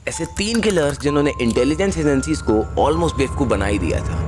ऐसे 3 किलर्स जिन्होंने intelligence agencies को ऑलमोस्ट बेवकूफ बना ही दिया था।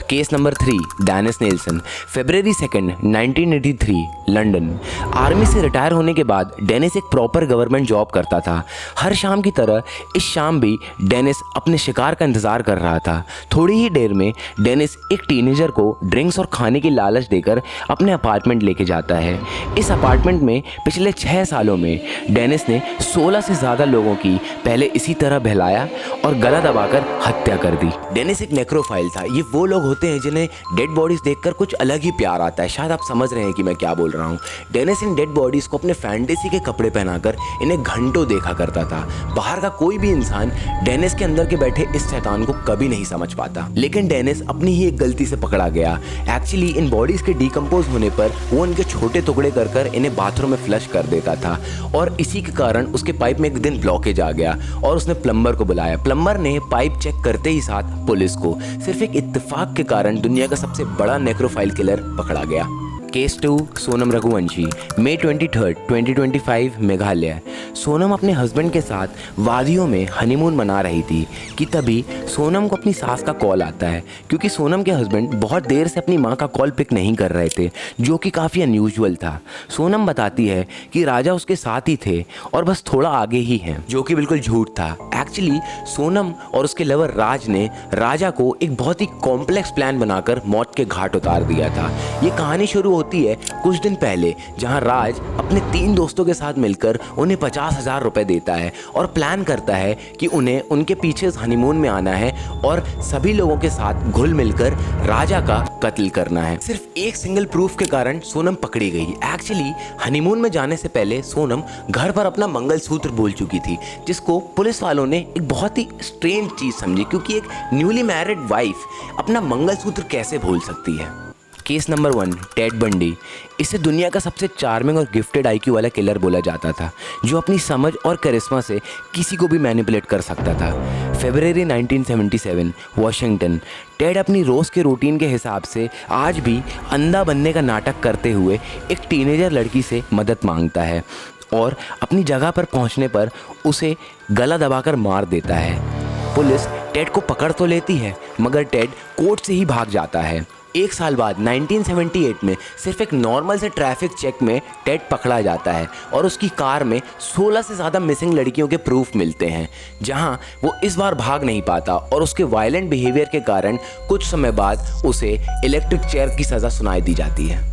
Case number 3, Dennis Nelson. फरवरी 2, 1983, लंदन। आर्मी से रिटायर होने के बाद डेनिस एक प्रॉपर गवर्नमेंट जॉब करता था। हर शाम की तरह इस शाम भी डेनिस अपने शिकार का इंतज़ार कर रहा था। थोड़ी ही देर में डेनिस एक टीनेजर को ड्रिंक्स और खाने की लालच देकर अपने अपार्टमेंट लेके जाता है। इस अपार्टमेंट में पिछले 6 सालों में डेनिस ने 16 से ज़्यादा लोगों की पहले इसी तरह बहलाया और गला दबाकर हत्या कर दी। डेनिस एक नेक्रोफाइल था। ये वो लोग होते हैं जिन्हें डेड बॉडीज देखकर कुछ अलग ही प्यार आता है। शायद आप समझ रहे हैं कि मैं क्या बोल रहा हूँ। डेनिस इन डेड बॉडीज को अपने फैंटेसी के कपड़े पहनाकर इन्हें घंटों देखा करता था। बाहर का कोई भी इंसान डेनिस के अंदर के बैठे इस शैतान को कभी नहीं समझ पाता। लेकिन डेनिस अपनी ही एक गलती से पकड़ा गया। एक्चुअली इन बॉडीज के डिकम्पोज होने पर वो इनके छोटे टुकड़े कर इन्हें बाथरूम में फ्लश कर देता था और इसी के कारण उसके पाइप में एक दिन ब्लॉकेज आ गया और उसने प्लम्बर को बुलाया। प्लम्बर ने पाइप चेक करते ही साथ पुलिस को। सिर्फ एक इत्तेफाक के कारण दुनिया का सबसे बड़ा नेक्रोफाइल किलर पकड़ा गया। केस 2, सोनम रघुवंशी। मई 23, 2025, मेघालय। सोनम अपने हस्बैंड के साथ वादियों में हनीमून मना रही थी कि तभी सोनम को अपनी सास का कॉल आता है, क्योंकि सोनम के हस्बैंड बहुत देर से अपनी मां का कॉल पिक नहीं कर रहे थे, जो कि काफ़ी अनयूजुअल था। सोनम बताती है कि राजा उसके साथ ही थे और बस थोड़ा आगे ही हैं, जो कि बिल्कुल झूठ था। एक्चुअली सोनम और उसके लवर राज ने राजा को एक बहुत ही कॉम्प्लेक्स प्लान बनाकर मौत के घाट उतार दिया था। ये कहानी शुरू होती है कुछ दिन पहले, जहां राज अपने 3 दोस्तों के साथ मिलकर उन्हें 50,000 रुपए देता है और प्लान करता है कि उन्हें उनके पीछे हनीमून में आना है और सभी लोगों के साथ घुल मिलकर राजा का कत्ल करना है। सिर्फ एक सिंगल प्रूफ के कारण सोनम पकड़ी गई। एक्चुअली हनीमून में जाने से पहले सोनम घर पर अपना मंगलसूत्र भूल चुकी थी, जिसको पुलिस वालों ने एक बहुत ही स्ट्रेंज चीज समझी, क्योंकि एक न्यूली मैरिड वाइफ अपना मंगलसूत्र कैसे भूल सकती है। Case number 1, Ted Bundy. इसे दुनिया का सबसे चार्मिंग और गिफ्टेड आईक्यू वाला किलर बोला जाता था, जो अपनी समझ और करिश्मा से किसी को भी मैनिपुलेट कर सकता था। फरवरी 1977, वाशिंगटन। टेड अपनी रोज़ के रूटीन के हिसाब से आज भी अंधा बनने का नाटक करते हुए एक टीनेजर लड़की से मदद मांगता है और अपनी जगह पर पहुंचने पर उसे गला दबाकर मार देता है। पुलिस टेड को पकड़ तो लेती है, मगर टेड कोर्ट से ही भाग जाता है। 1 साल बाद 1978 में सिर्फ एक नॉर्मल से ट्रैफिक चेक में टेड पकड़ा जाता है और उसकी कार में 16 से ज़्यादा मिसिंग लड़कियों के प्रूफ मिलते हैं, जहां वो इस बार भाग नहीं पाता और उसके वायलेंट बिहेवियर के कारण कुछ समय बाद उसे इलेक्ट्रिक चेयर की सज़ा सुनाई दी जाती है।